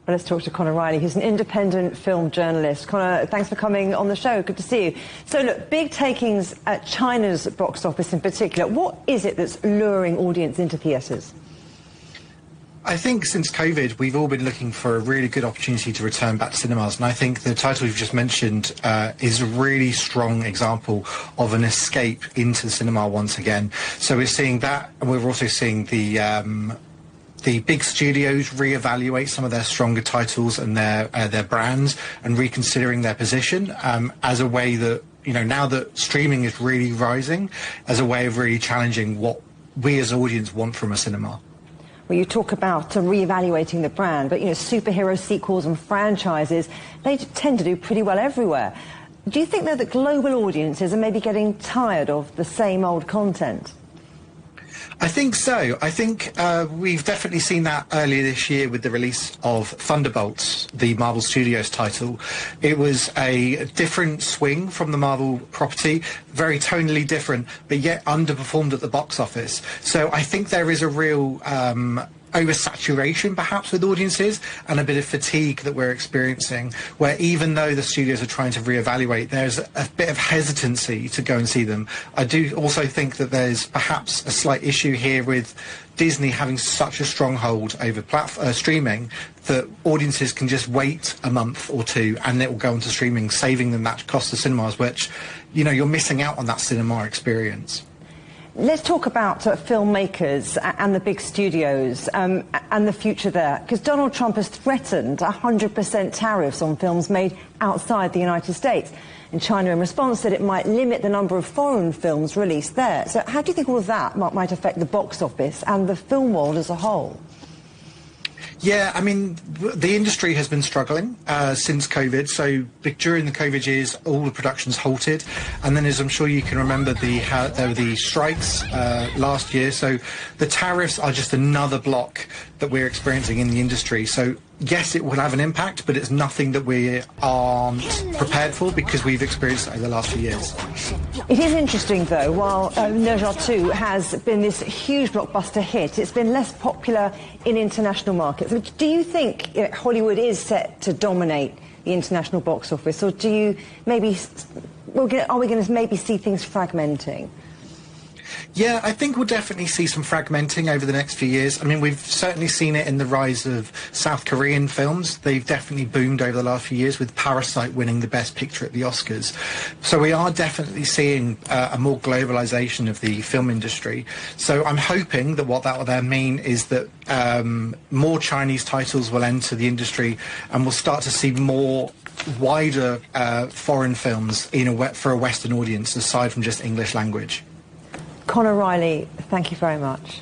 Well, let's talk to Conor Riley, who's an independent film journalist. Conor, thanks for coming on the show. Good to see you. So, look, big takings at China's box office in particular. What is it that's luring audience into theatres? I think since COVID, we've all been looking for a really good opportunity to return back to cinemas. And I think the title you've just mentioned is a really strong example of an escape into the cinema once again. So we're seeing that, and we're also seeing the big studios reevaluate some of their stronger titles and their brands and reconsidering their position as a way that, you know, now that streaming is really rising, as a way of really challenging what we as audience want from a cinema. Well, you talk about re-evaluating the brand, but, you know, superhero sequels and franchises, they tend to do pretty well everywhere. Do you think, though, that global audiences are maybe getting tired of the same old content? I think so. I think we've definitely seen that earlier this year with the release of Thunderbolts, the Marvel Studios title. It was a different swing from the Marvel property, very tonally different, but yet underperformed at the box office. So I think there is a real oversaturation perhaps with audiences and a bit of fatigue that we're experiencing, where even though the studios are trying to reevaluate, there's a bit of hesitancy to go and see them. I do also think that there's perhaps a slight issue here with Disney having such a stronghold over streaming that audiences can just wait a month or two and it will go onto streaming, saving them that cost of cinemas, which, you know, you're missing out on that cinema experience. Let's talk about filmmakers and the big studios and the future there, because Donald Trump has threatened 100% tariffs on films made outside the United States. And China, in response, said it might limit the number of foreign films released there. So how do you think all of that might affect the box office and the film world as a whole? Yeah, I mean, the industry has been struggling since COVID. So during the COVID years, all the productions halted. And then, as I'm sure you can remember, there were the strikes last year. So the tariffs are just another block that we're experiencing in the industry. So yes, it will have an impact, but it's nothing that we aren't prepared for because we've experienced it over the last few years. It is interesting, though, while Ne Zha 2 has been this huge blockbuster hit, it's been less popular in international markets. Do you think Hollywood is set to dominate the international box office, or do you maybe, are we going to maybe see things fragmenting? Yeah, I think we'll definitely see some fragmenting over the next few years. I mean, we've certainly seen it in the rise of South Korean films. They've definitely boomed over the last few years, with Parasite winning the Best Picture at the Oscars. So we are definitely seeing a more globalisation of the film industry. So I'm hoping that what that will then mean is that more Chinese titles will enter the industry, and we'll start to see more wider foreign films for a Western audience, aside from just English language. Conor Riley, thank you very much.